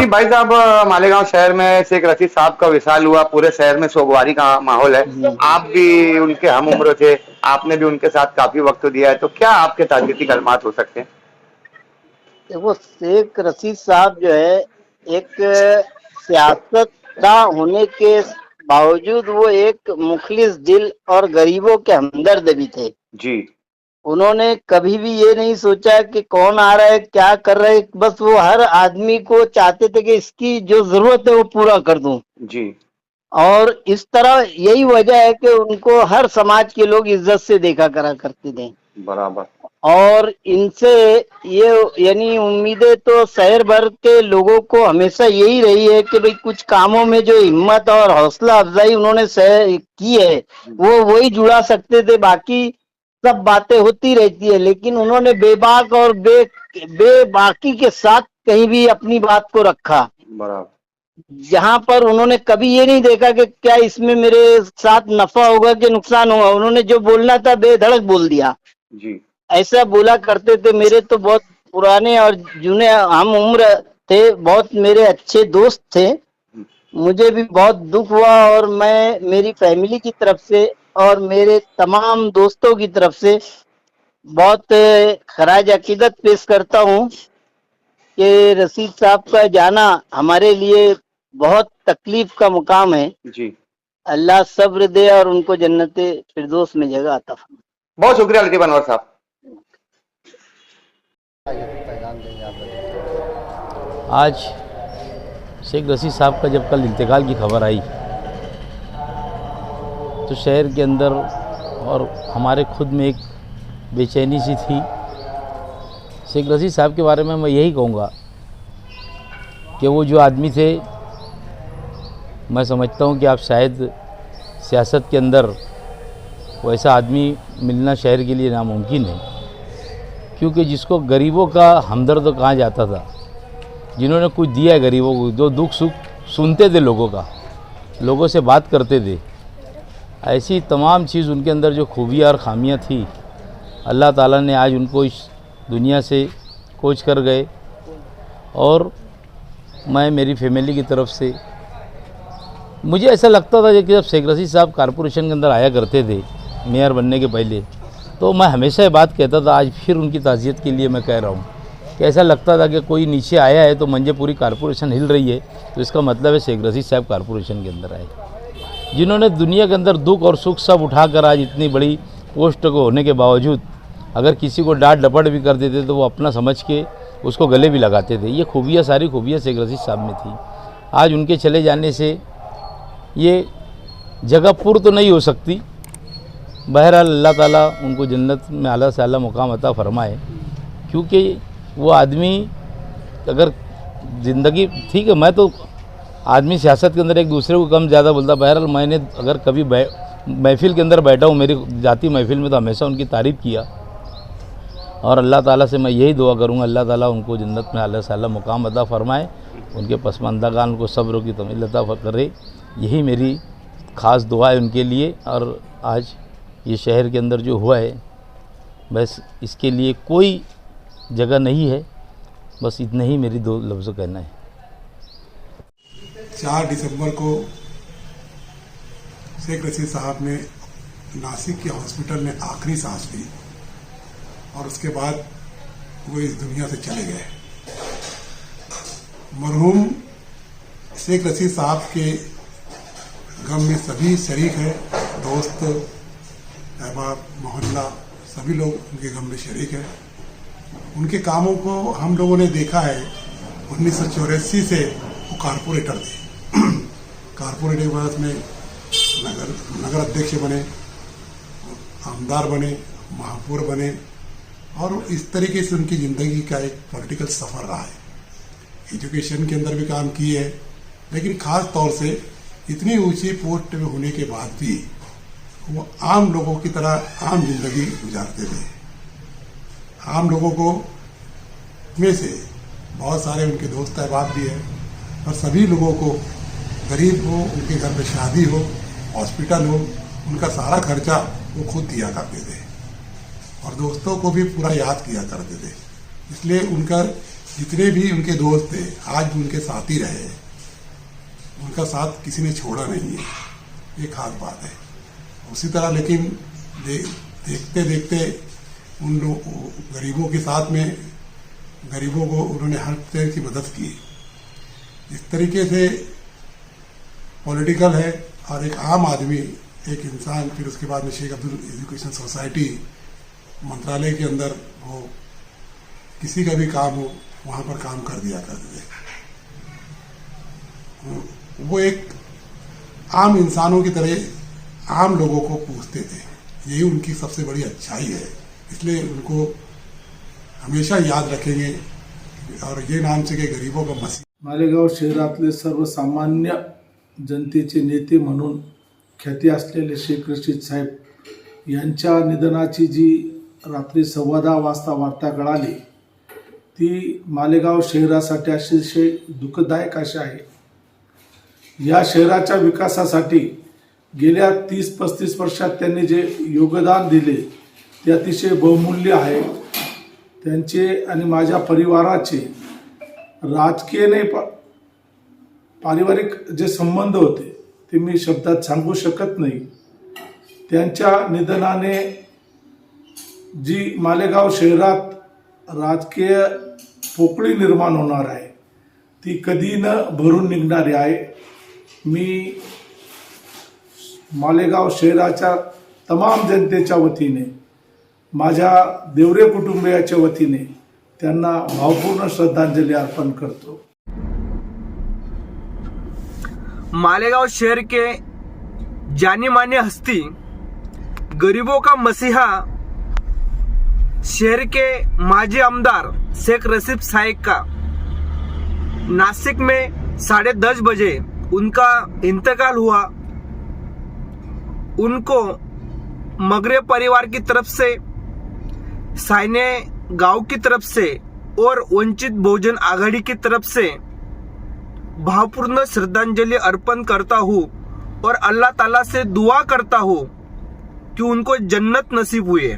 भाई साहब, मालेगांव शहर में शेख रशीद साहब का विशाल हुआ, पूरे शहर में सोगवारी का माहौल है। आप भी उनके हम उम्र थे, आपने भी उनके साथ काफी वक्त दिया है, तो क्या आपके ताज़ियती कलमात हो सकते हैं? देखो, शेख रशीद साहब जो है एक सियासतदान होने के बावजूद वो एक मुखलिस दिल और गरीबों के हमदर्द भी थे। जी। उन्होंने कभी भी ये नहीं सोचा कि कौन आ रहा है, क्या कर रहा है, बस वो हर आदमी को चाहते थे कि इसकी जो जरूरत है वो पूरा कर दूं। जी। और इस तरह यही वजह है कि उनको हर समाज के लोग इज्जत से देखा करा करते थे। बराबर। और इनसे ये यानी उम्मीदें तो शहर भर के लोगों को हमेशा यही रही है कि भाई कुछ कामों में जो हिम्मत और हौसला अफजाई उन्होंने की है वो वही जुड़ा सकते थे, बाकी सब बातें होती रहती है। लेकिन उन्होंने बेबाक और बेबाकी के साथ कहीं भी अपनी बात को रखा, बराबर। जहां पर उन्होंने कभी ये नहीं देखा कि क्या इसमें मेरे साथ नफा होगा कि नुकसान होगा। उन्होंने जो बोलना था बेधड़क बोल दिया, जी। ऐसा बोला करते थे। मेरे तो बहुत पुराने और जूने हम उम्र थे, बहुत मेरे अच्छे दोस्त थे। मुझे भी बहुत दुख हुआ और मैं मेरी फैमिली की तरफ से और मेरे तमाम दोस्तों की तरफ से बहुत खराज अकीदत पेश करता हूँ कि रशीद साहब का जाना हमारे लिए बहुत तकलीफ का मुकाम है। जी। अल्लाह सब्र दे और उनको जन्नते फिरदौस में जगह अता फरमाए। बहुत शुक्रिया लतीफ अनवर साहब। आज शेख रशीद साहब का जब कल इंतकाल की खबर आई तो शहर के अंदर और हमारे खुद में एक बेचैनी सी थी। शेख रशीद साहब के बारे में मैं यही कहूँगा कि वो जो आदमी थे, मैं समझता हूँ कि आप शायद सियासत के अंदर वैसा आदमी मिलना शहर के लिए नामुमकिन है, क्योंकि जिसको गरीबों का हमदर्द कहा जाता था, जिन्होंने कुछ दिया है गरीबों को, जो दुख सुख सुनते थे लोगों का, लोगों से बात करते थे, ऐसी तमाम चीज़ उनके अंदर जो खूबियाँ और ख़ामियाँ थी, अल्लाह ताला ने आज उनको इस दुनिया से कोच कर गए। और मैं मेरी फैमिली की तरफ से, मुझे ऐसा लगता था कि जब शेख रशीद साहब कॉरपोरेशन के अंदर आया करते थे मेयर बनने के पहले, तो मैं हमेशा ये बात कहता था, आज फिर उनकी ताज़ियत के लिए मैं कह रहा हूँ कि ऐसा लगता था कि कोई नीचे आया है तो मंजे पूरी कॉरपोरेशन हिल रही है, तो इसका मतलब है शेख रशीद साहब कॉरपोरेशन के अंदर आए, जिन्होंने दुनिया के अंदर दुख और सुख सब उठाकर आज इतनी बड़ी पोस्ट को होने के बावजूद अगर किसी को डांट डपट भी कर देते तो वो अपना समझ के उसको गले भी लगाते थे। ये खूबियाँ, सारी खूबियाँ शेख रशीद साहब में थी। आज उनके चले जाने से ये जगह पुर तो नहीं हो सकती। बहरहाल अल्लाह ताला उनको जन्नत में आला से आला मुकाम अता फरमाए, क्योंकि वो आदमी अगर ज़िंदगी ठीक है, मैं तो आदमी सियासत के अंदर एक दूसरे को कम ज़्यादा बोलता, बहरहाल मैंने अगर कभी महफ़िल के अंदर बैठा हूँ, मेरी जाती महफ़िल में, तो हमेशा उनकी तारीफ़ किया। और अल्लाह ताला से मैं यही दुआ करूँगा, अल्लाह ताला उनको जन्नत में आला से आला मुकाम अता फरमाए, उनके पसमानदागान को सब्र की तमील अता करे, यही मेरी ख़ास दुआ है उनके लिए। और आज ये शहर के अंदर जो हुआ है, बस इसके लिए कोई जगह नहीं है, बस इतना ही मेरी दो लफ्ज़ कहना है। 4 दिसंबर को शेख रशीद साहब ने नासिक के हॉस्पिटल में आखिरी सांस ली और उसके बाद वो इस दुनिया से चले गए। मरहूम शेख रशीद साहब के गम में सभी शरीक हैं, दोस्त, अहबाब, मोहल्ला, सभी लोग उनके गम में शरीक हैं। उनके कामों को हम लोगों ने देखा है। 1984 से वो कारपोरेटर थे। कारपोरेटर वर्ष में नगर अध्यक्ष बने, आमदार बने, महापौर बने, और इस तरीके से उनकी ज़िंदगी का एक पॉलिटिकल सफ़र रहा है। एजुकेशन के अंदर भी काम किए है, लेकिन ख़ास तौर से इतनी ऊंची पोस्ट में होने के बाद भी वो आम लोगों की तरह आम जिंदगी गुजारते थे। आम लोगों को में से बहुत सारे उनके दोस्त अहबाब भी हैं, और सभी लोगों को, गरीब हो, उनके घर में शादी हो, हॉस्पिटल हो, उनका सारा खर्चा वो खुद दिया करते थे और दोस्तों को भी पूरा याद किया करते थे। इसलिए उनका जितने भी उनके दोस्त थे आज भी उनके साथ ही रहे, उनका साथ किसी ने छोड़ा नहीं है, ये खास बात है। उसी तरह लेकिन देखते देखते उन लोग गरीबों के साथ में गरीबों को उन्होंने हर तरह की मदद की। इस तरीके से पॉलिटिकल है और एक आम आदमी, एक इंसान, फिर उसके बाद में शेख अब्दुल एजुकेशन सोसाइटी मंत्रालय के अंदर वो किसी का भी काम हो वहाँ पर काम कर दिया करते थे। वो एक आम इंसानों की तरह आम लोगों को पूछते थे, यही उनकी सबसे बड़ी अच्छाई है, इसलिए उनको हमेशा याद रखेंगे। और ये नाम से कि गरीबों का मसीह। मालेगाव शहरातले सर्वसामान्य जनतेचे नेते म्हणून ख्याती असलेले शेख रशीद साहेब यांच्या निधनाची जी रात्री 10:15 वाजता वार्ता कळाली ती मालेगाव शहरासाठी अतिशय दुःखदायक अशी आहे। या शहराच्या विकासासाठी गेल्या 30-35 वर्षात त्यांनी जे योगदान दिले ते अतिशय बहुमूल्य आहे। त्यांचे आणि माझ्या परिवाराचे राजकीय नाही पारिवारिक जे संबंध होते ते मी शब्दात सांगू शकत नाही। त्यांच्या निधनाने जी मालेगाव शहरात राजकीय पोकळी निर्माण होणार आहे ती कधी न भरून निघणारी आहे। मी मालेगाव शहराच्या तमाम जनतेच्या वतीने, माझ्या देवरे कुटुंबियाच्या वतीने त्यांना भावपूर्ण श्रद्धांजलि अर्पण करतो। मालेगांव शहर के जानी मानी हस्ती, गरीबों का मसीहा, शहर के माजी आमदार शेख रशीद साहब का नासिक में 10:30 बजे उनका इंतकाल हुआ। उनको मगरे परिवार की तरफ से, साइने गांव की तरफ से और वंचित बहुजन आघाड़ी की तरफ से भावपूर्ण श्रद्धांजलि अर्पण करता हूँ और अल्लाह ताला से दुआ करता हूँ कि उनको जन्नत नसीब हुई है।